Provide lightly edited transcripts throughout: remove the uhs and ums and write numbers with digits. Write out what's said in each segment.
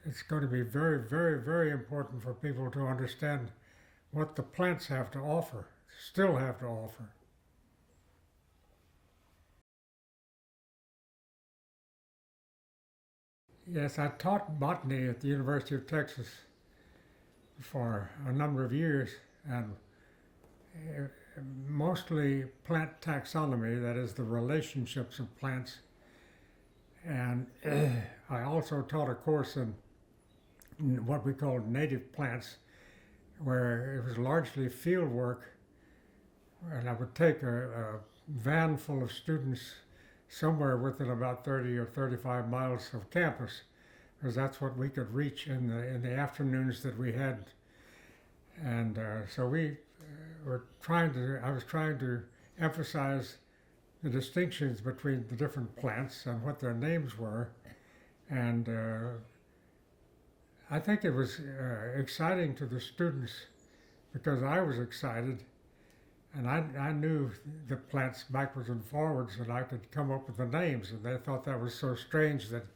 it's going to be very, very, very important for people to understand what the plants have to offer, still have to offer. Yes, I taught botany at the University of Texas for a number of years, and uh, mostly plant taxonomy, that is the relationships of plants. And I also taught a course in what we called native plants, where it was largely field work, and I would take a van full of students somewhere within about 30 or 35 miles of campus, because that's what we could reach in the afternoons that we had. And so we were I was trying to emphasize the distinctions between the different plants and what their names were. And I think it was exciting to the students because I was excited, and I knew the plants backwards and forwards, and I could come up with the names, and they thought that was so strange that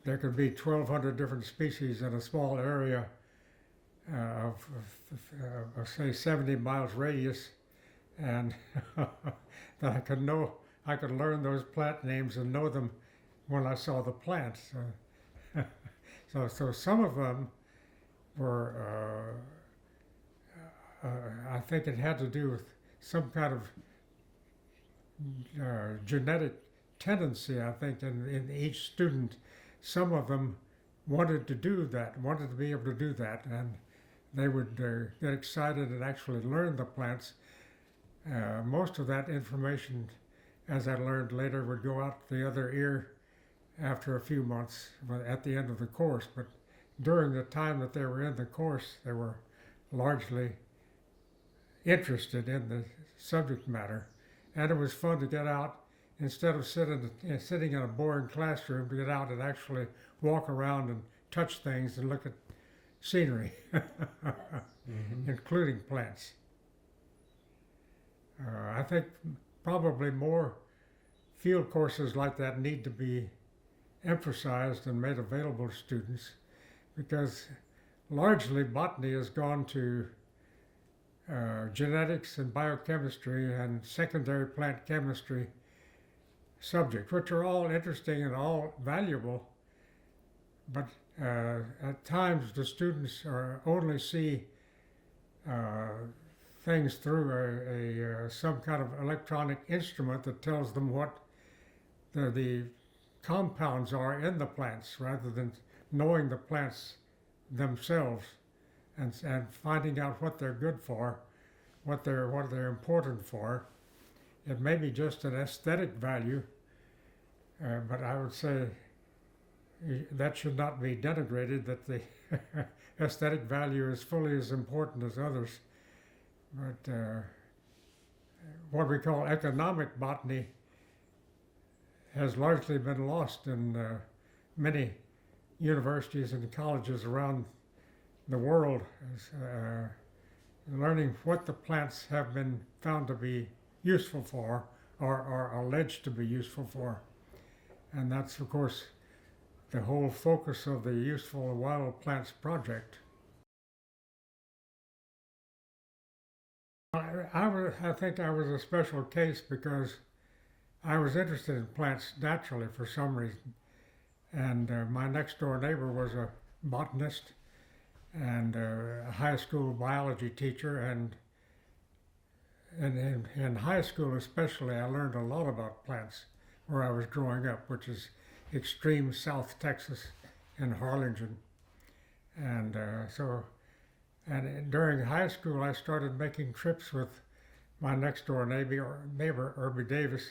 there could be 1,200 different species in a small area of say 70 miles radius, and that I could learn those plant names and know them when I saw the plants. So some of them were, I think it had to do with some kind of genetic tendency, I think, in each student. Some of them wanted to do that, wanted to be able to do that, and they would get excited and actually learn the plants. Most of that information, as I learned later, would go out the other ear after a few months at the end of the course. But during the time that they were in the course, they were largely interested in the subject matter. And it was fun to get out, instead of sitting in a boring classroom, to get out and actually walk around and touch things and look at scenery, including plants. I think probably more field courses like that need to be emphasized and made available to students, because largely botany has gone to genetics and biochemistry and secondary plant chemistry subjects, which are all interesting and all valuable, but at times the students only see things through some kind of electronic instrument that tells them what the compounds are in the plants, rather than knowing the plants themselves and finding out what they're good for, what they're important for. It may be just an aesthetic value, but I would say that should not be denigrated, that the aesthetic value is fully as important as others. But what we call economic botany has largely been lost in many universities and colleges around the world, learning what the plants have been found to be useful for, or are alleged to be useful for. And that's, of course, the whole focus of the Useful Wild Plants Project. I think I was a special case because I was interested in plants naturally for some reason. And my next door neighbor was a botanist and a high school biology teacher. And in high school especially, I learned a lot about plants where I was growing up, which is extreme South Texas in Harlingen. And during high school, I started making trips with my next door neighbor, Irby Davis,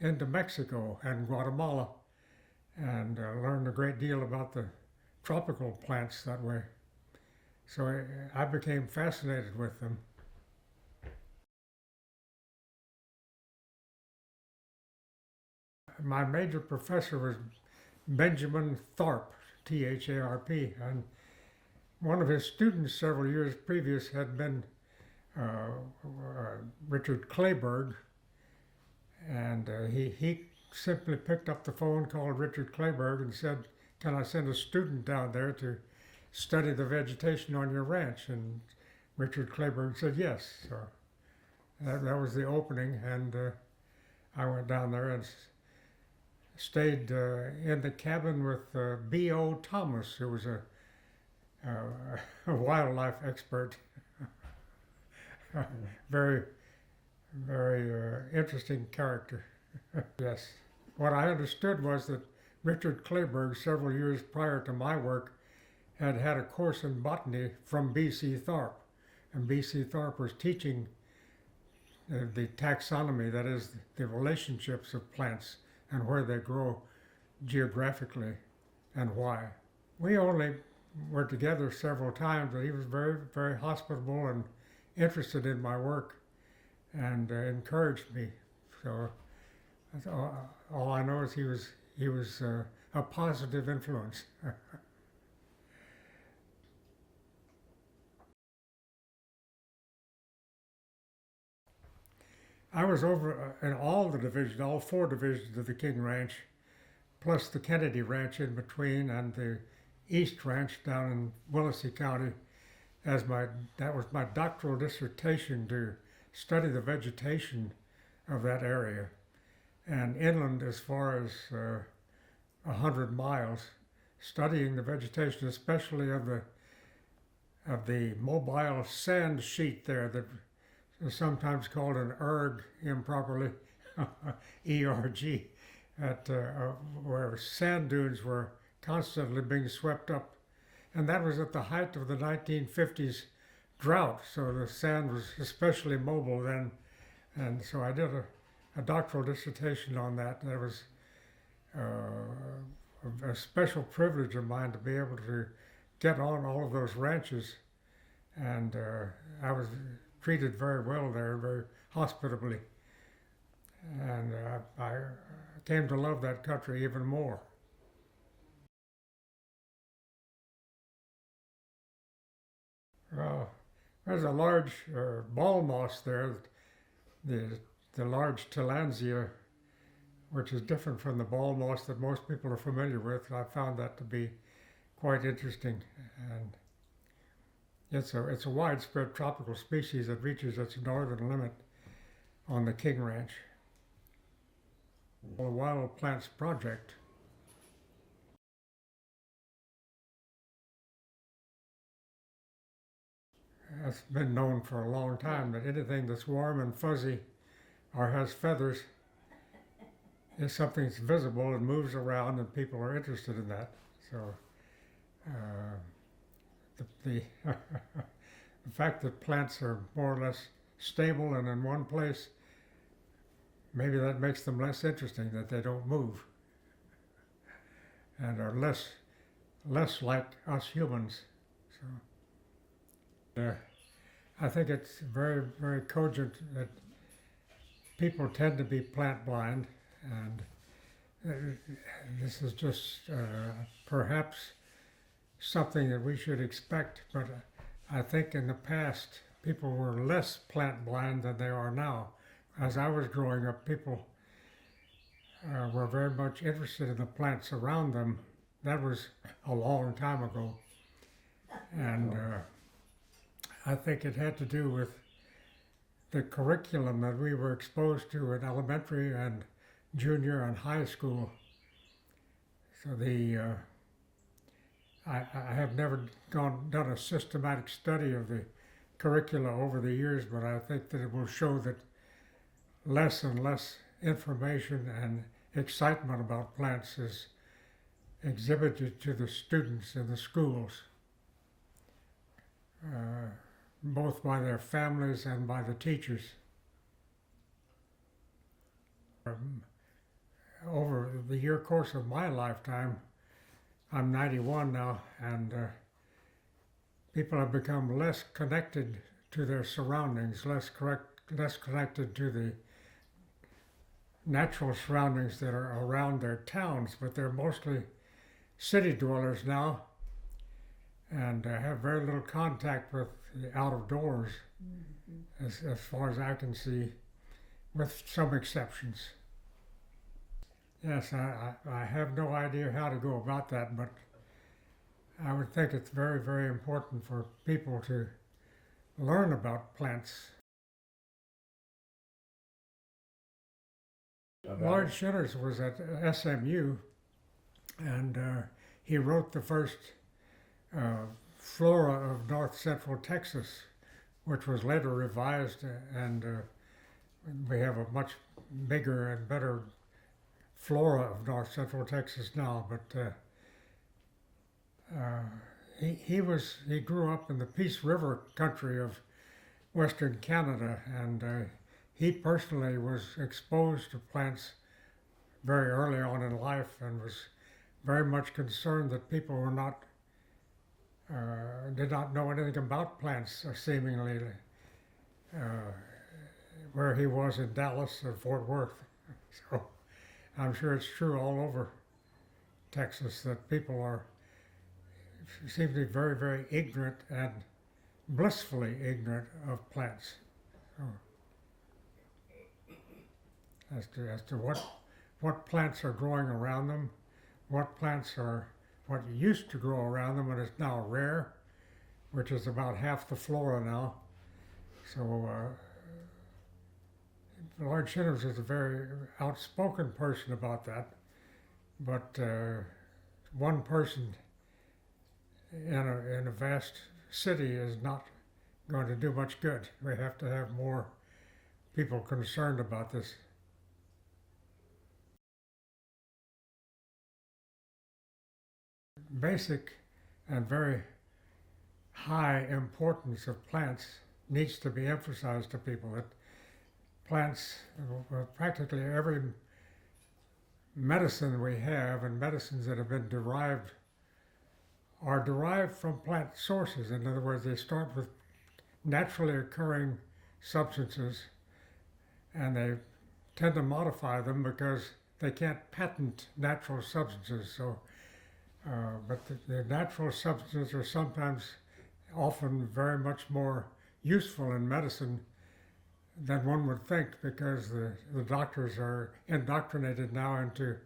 into Mexico and Guatemala, and learned a great deal about the tropical plants that way. So I became fascinated with them. My major professor was Benjamin Tharp, Tharp, and one of his students several years previous had been Richard Clayburgh, and he simply picked up the phone, called Richard Clayburgh, and said, can I send a student down there to study the vegetation on your ranch? And Richard Clayburgh said yes. So that was the opening, and I went down there and stayed in the cabin with B.O. Thomas, who was a wildlife expert. Very, very interesting character. Yes. What I understood was that Richard Clayburgh, several years prior to my work, had had a course in botany from B.C. Thorpe. And B.C. Thorpe was teaching the taxonomy, that is, the relationships of plants and where they grow geographically and why. We only were together several times, but he was very, very hospitable and interested in my work and encouraged me. So that's all I know is he was a positive influence. I was over in all the divisions, all 4 divisions of the King Ranch, plus the Kennedy Ranch in between, and the East Ranch down in Willacy County. That was my doctoral dissertation, to study the vegetation of that area, and inland as far as 100 miles, studying the vegetation, especially of the mobile sand sheet there that is sometimes called an erg improperly, E-R-G, where sand dunes were constantly being swept up. And that was at the height of the 1950s drought, so the sand was especially mobile then. And so I did a doctoral dissertation on that. That was a special privilege of mine to be able to get on all of those ranches. And I was treated very well there, very hospitably. And I came to love that country even more. There's a large ball moss there, the large tillandsia, which is different from the ball moss that most people are familiar with. I found that to be quite interesting, and it's a widespread tropical species that reaches its northern limit on the King Ranch. The Wild Plants Project has been known for a long time that anything that's warm and fuzzy or has feathers is something that's visible and moves around, and people are interested in that. So the fact that plants are more or less stable and in one place, maybe that makes them less interesting, that they don't move and are less like us humans. So I think it's very, very cogent that people tend to be plant blind, and this is just perhaps something that we should expect, but I think in the past people were less plant blind than they are now. As I was growing up, people were very much interested in the plants around them. That was a long time ago, and I think it had to do with the curriculum that we were exposed to in elementary and junior and high school. So I have never done a systematic study of the curricula over the years, but I think that it will show that less and less information and excitement about plants is exhibited to the students in the schools, both by their families and by the teachers. Over the year course of my lifetime, I'm 91 now, and people have become less connected to their surroundings, less connected to the natural surroundings that are around their towns, but they're mostly city dwellers now, and have very little contact with the out of doors, as far as I can see, with some exceptions. Yes, I have no idea how to go about that, but I would think it's very, very important for people to learn about plants. Lord Shinners was at SMU, and he wrote the first flora of north central Texas, which was later revised, and we have a much bigger and better flora of north central Texas now. But he grew up in the Peace River country of Western Canada, and he personally was exposed to plants very early on in life, and was very much concerned that people were not did not know anything about plants, seemingly, where he was in Dallas or Fort Worth. So I'm sure it's true all over Texas that people seem to be very, very ignorant and blissfully ignorant of plants. So, as to what plants are growing around them, what used to grow around them and is now rare, which is about half the flora now. So Lord Shinners is a very outspoken person about that, but one person in a vast city is not going to do much good. We have to have more people concerned about this. Basic and very high importance of plants needs to be emphasized to people. That plants, practically every medicine we have and medicines that have been derived are derived from plant sources. In other words, they start with naturally occurring substances, and they tend to modify them because they can't patent natural substances. So, but the natural substances are sometimes, often very much more useful in medicine than one would think, because the doctors are indoctrinated now into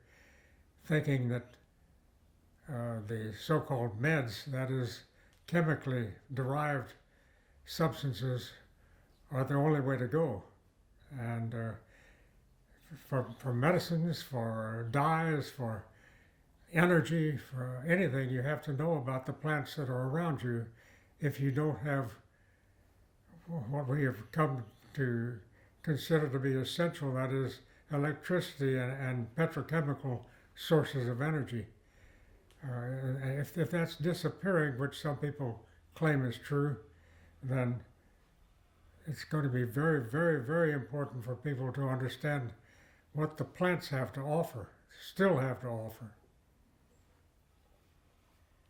thinking that the so-called meds, that is, chemically derived substances, are the only way to go. And for medicines, for dyes, for energy, for anything, you have to know about the plants that are around you. If you don't have what we have come to consider to be essential, that is electricity and petrochemical sources of energy. If that's disappearing, which some people claim is true, then it's going to be very, very, very important for people to understand what the plants have to offer, still have to offer.